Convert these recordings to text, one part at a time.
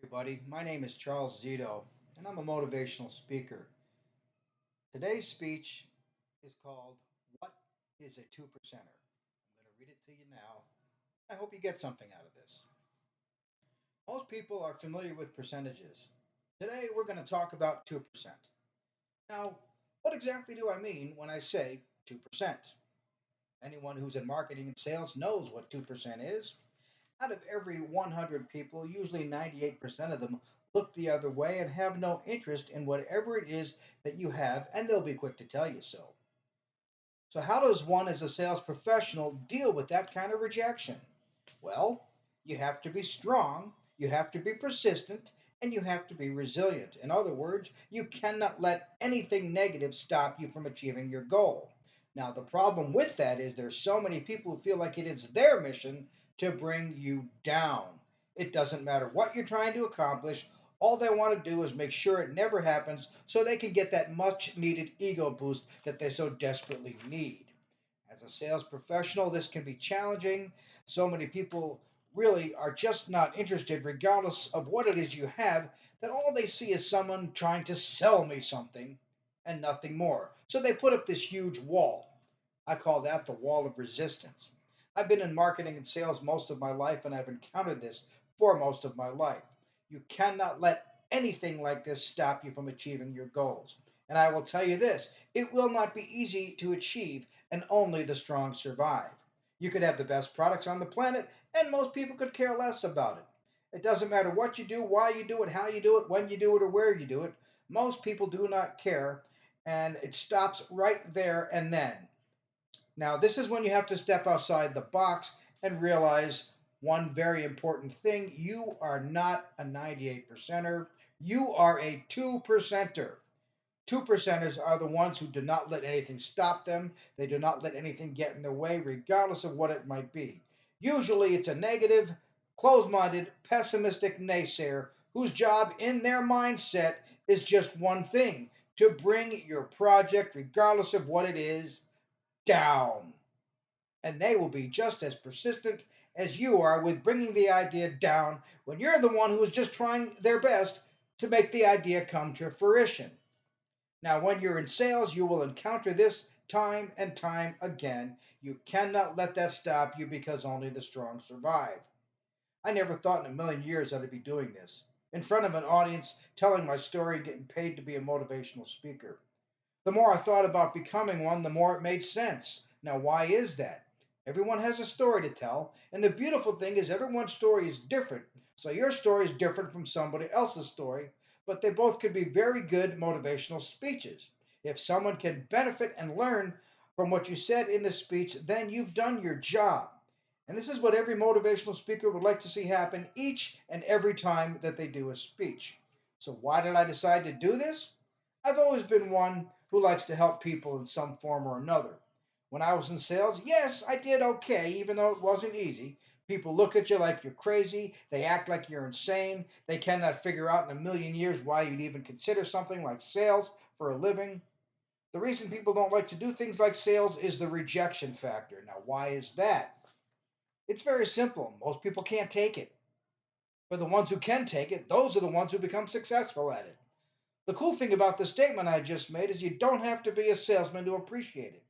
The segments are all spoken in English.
Everybody. My name is Charles Zito, and I'm a motivational speaker. Today's speech is called What is a Two Percenter? I'm going to read it to you now. I hope you get something out of this. Most people are familiar with percentages. Today, we're going to talk about 2%. Now, what exactly do I mean when I say 2%? Anyone who's in marketing and sales knows what 2% is. Out of every 100 people, usually 98% of them look the other way and have no interest in whatever it is that you have, and they'll be quick to tell you so. So, how does one as a sales professional deal with that kind of rejection? Well, you have to be strong, you have to be persistent, and you have to be resilient. In other words, you cannot let anything negative stop you from achieving your goal. Now, the problem with that is there's so many people who feel like it is their mission to bring you down. It doesn't matter what you're trying to accomplish. All they want to do is make sure it never happens so they can get that much needed ego boost that they so desperately need. As a sales professional, this can be challenging. So many people really are just not interested, regardless of what it is you have, that all they see is someone trying to sell me something and nothing more. So they put up this huge wall. I call that the wall of resistance. I've been in marketing and sales most of my life, and I've encountered this for most of my life. You cannot let anything like this stop you from achieving your goals. And I will tell you this, it will not be easy to achieve, and only the strong survive. You could have the best products on the planet, and most people could care less about it. It doesn't matter what you do, why you do it, how you do it, when you do it, or where you do it. Most people do not care, and it stops right there and then. Now, this is when you have to step outside the box and realize one very important thing. You are not a 98 percenter. You are a 2 percenter. 2 percenters are the ones who do not let anything stop them. They do not let anything get in their way, regardless of what it might be. Usually, it's a negative, closed minded, pessimistic naysayer whose job in their mindset is just one thing: to bring your project, regardless of what it is, down. And they will be just as persistent as you are with bringing the idea down when you're the one who is just trying their best to make the idea come to fruition. Now, when you're in sales, you will encounter this time and time again. You cannot let that stop you because only the strong survive. I never thought in a million years I'd be doing this in front of an audience, telling my story and getting paid to be a motivational speaker. The more I thought about becoming one, the more it made sense. Now, why is that? Everyone has a story to tell, and the beautiful thing is everyone's story is different. So your story is different from somebody else's story, but they both could be very good motivational speeches. If someone can benefit and learn from what you said in the speech, then you've done your job. And this is what every motivational speaker would like to see happen each and every time that they do a speech. So, why did I decide to do this? I've always been one who likes to help people in some form or another. When I was in sales, yes, I did okay, even though it wasn't easy. People look at you like you're crazy. They act like you're insane. They cannot figure out in a million years why you'd even consider something like sales for a living. The reason people don't like to do things like sales is the rejection factor. Now, why is that? It's very simple. Most people can't take it. For the ones who can take it, those are the ones who become successful at it. The cool thing about the statement I just made is you don't have to be a salesman to appreciate it.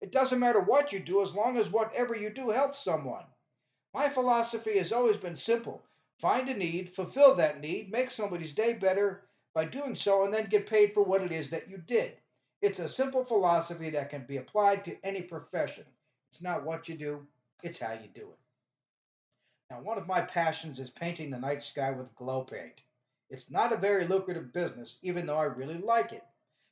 It doesn't matter what you do as long as whatever you do helps someone. My philosophy has always been simple: find a need, fulfill that need, make somebody's day better by doing so, and then get paid for what it is that you did. It's a simple philosophy that can be applied to any profession. It's not what you do, it's how you do it. Now, one of my passions is painting the night sky with glow paint. It's not a very lucrative business, even though I really like it.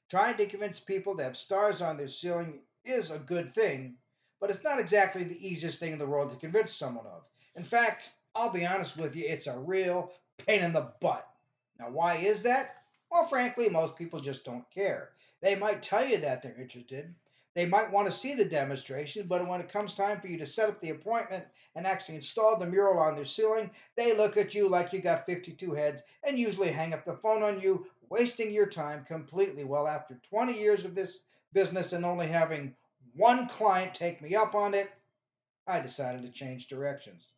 Trying to convince people to have stars on their ceiling is a good thing, but it's not exactly the easiest thing in the world to convince someone of. In fact, I'll be honest with you, it's a real pain in the butt. Now, why is that? Well, frankly, most people just don't care. They might tell you that they're interested. They might want to see the demonstration, but when it comes time for you to set up the appointment and actually install the mural on their ceiling, they look at you like you got 52 heads and usually hang up the phone on you, wasting your time completely. Well, after 20 years of this business and only having one client take me up on it, I decided to change directions.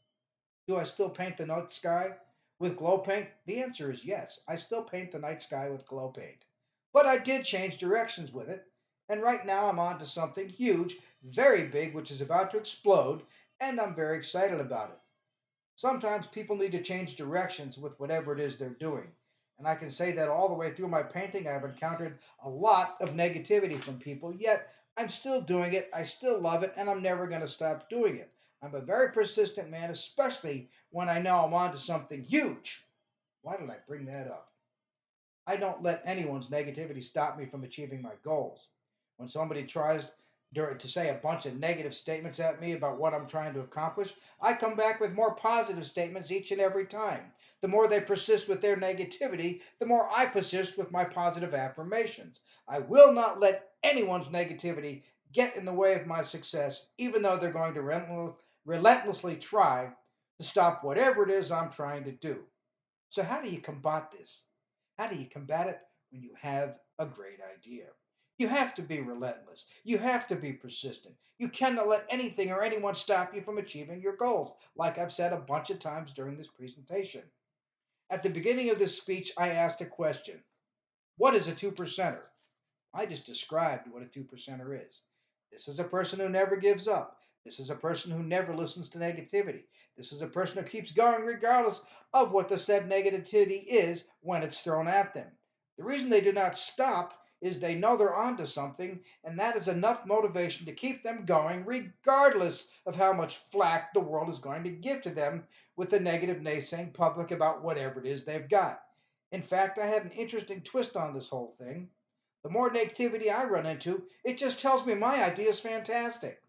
Do I still paint the night sky? With glow paint, the answer is yes. I still paint the night sky with glow paint. But I did change directions with it, and right now I'm on to something huge, very big, which is about to explode, and I'm very excited about it. Sometimes people need to change directions with whatever it is they're doing. And I can say that all the way through my painting, I've encountered a lot of negativity from people, yet I'm still doing it, I still love it, and I'm never going to stop doing it. I'm a very persistent man, especially when I know I'm on to something huge. Why did I bring that up? I don't let anyone's negativity stop me from achieving my goals. When somebody tries to say a bunch of negative statements at me about what I'm trying to accomplish, I come back with more positive statements each and every time. The more they persist with their negativity, the more I persist with my positive affirmations. I will not let anyone's negativity get in the way of my success, even though they're going to relentlessly try to stop whatever it is I'm trying to do. So, how do you combat this? How do you combat it when you have a great idea? You have to be relentless. You have to be persistent. You cannot let anything or anyone stop you from achieving your goals, like I've said a bunch of times during this presentation. At the beginning of this speech, I asked a question. What is a two percenter? I just described what a two percenter is. This is a person who never gives up. This is a person who never listens to negativity. This is a person who keeps going regardless of what the said negativity is when it's thrown at them. The reason they do not stop is they know they're onto something, and that is enough motivation to keep them going regardless of how much flack the world is going to give to them with the negative naysaying public about whatever it is they've got. In fact, I had an interesting twist on this whole thing. The more negativity I run into, it just tells me my idea is fantastic.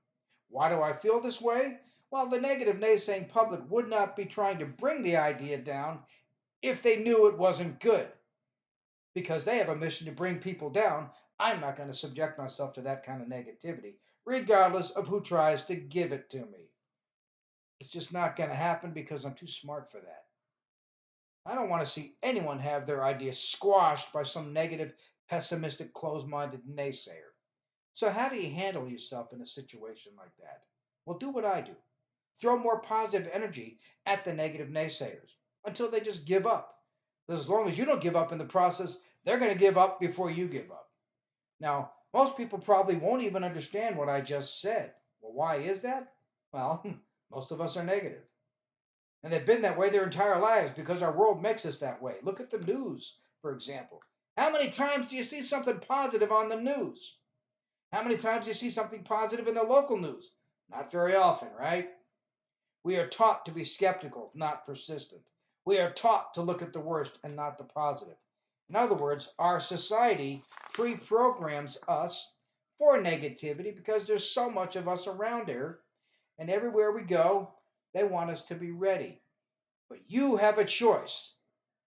Why do I feel this way? Well, the negative naysaying public would not be trying to bring the idea down if they knew it wasn't good. Because they have a mission to bring people down, I'm not going to subject myself to that kind of negativity, regardless of who tries to give it to me. It's just not going to happen because I'm too smart for that. I don't want to see anyone have their ideas squashed by some negative, pessimistic, closed minded naysayer. So, how do you handle yourself in a situation like that? Well, do what I do. Throw more positive energy at the negative naysayers until they just give up. Because as long as you don't give up in the process, they're going to give up before you give up. Now, most people probably won't even understand what I just said. Well, why is that? Well, most of us are negative. And they've been that way their entire lives because our world makes us that way. Look at the news, for example. How many times do you see something positive on the news? How many times do you see something positive in the local news? Not very often, right? We are taught to be skeptical, not persistent. We are taught to look at the worst and not the positive. In other words, our society pre programs us for negativity because there's so much of us around here, and everywhere we go, they want us to be ready. But you have a choice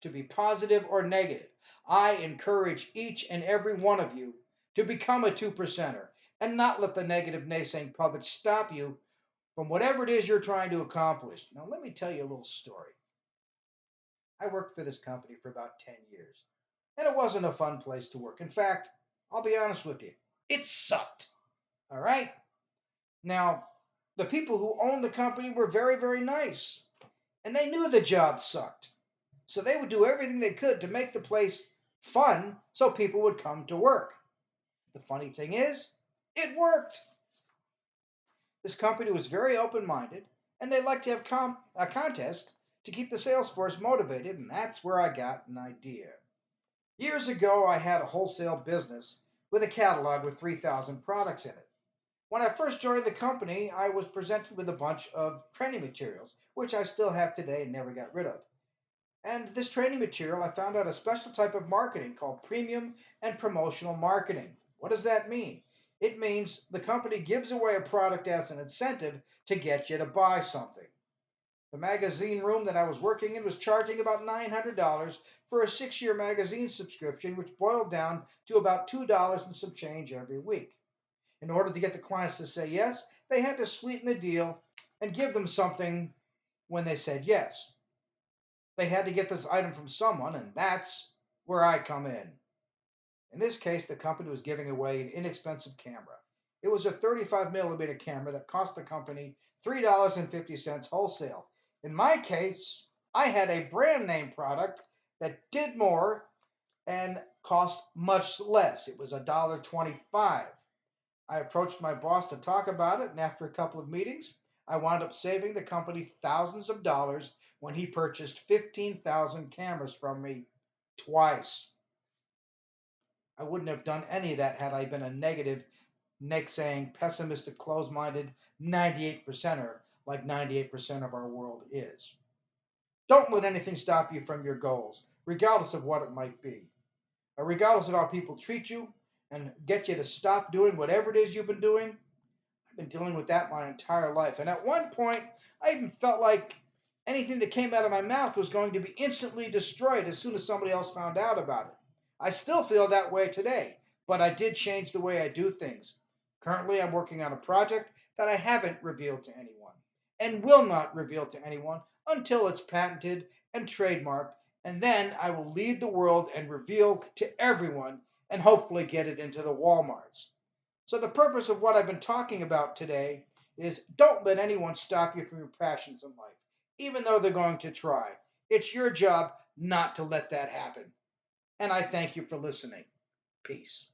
to be positive or negative. I encourage each and every one of you to become a two percenter and not let the negative naysaying public stop you from whatever it is you're trying to accomplish. Now, let me tell you a little story. I worked for this company for about 10 years, and it wasn't a fun place to work. In fact, I'll be honest with you, it sucked. All right? Now, the people who owned the company were very, very nice, and they knew the job sucked. So they would do everything they could to make the place fun so people would come to work. The funny thing is, it worked. This company was very open minded, and they liked to have a contest to keep the sales force motivated, and that's where I got an idea. Years ago, I had a wholesale business with a catalog with 3,000 products in it. When I first joined the company, I was presented with a bunch of training materials, which I still have today and never got rid of. And this training material, I found out a special type of marketing called premium and promotional marketing. What does that mean? It means the company gives away a product as an incentive to get you to buy something. The magazine room that I was working in was charging about $900 for a 6 year magazine subscription, which boiled down to about $2 and some change every week. In order to get the clients to say yes, they had to sweeten the deal and give them something when they said yes. They had to get this item from someone, and that's where I come in. In this case, the company was giving away an inexpensive camera. It was a 35 millimeter camera that cost the company $3.50 wholesale. In my case, I had a brand name product that did more and cost much less. It was $1.25. I approached my boss to talk about it, and after a couple of meetings, I wound up saving the company thousands of dollars when he purchased 15,000 cameras from me twice. I wouldn't have done any of that had I been a negative, Nick saying pessimistic, closed minded 98 percenter like 98% of our world is. Don't let anything stop you from your goals, regardless of what it might be, or regardless of how people treat you and get you to stop doing whatever it is you've been doing. I've been dealing with that my entire life. And at one point, I even felt like anything that came out of my mouth was going to be instantly destroyed as soon as somebody else found out about it. I still feel that way today, but I did change the way I do things. Currently, I'm working on a project that I haven't revealed to anyone and will not reveal to anyone until it's patented and trademarked, and then I will lead the world and reveal to everyone and hopefully get it into the Walmarts. So, the purpose of what I've been talking about today is don't let anyone stop you from your passions in life, even though they're going to try. It's your job not to let that happen. And I thank you for listening. Peace.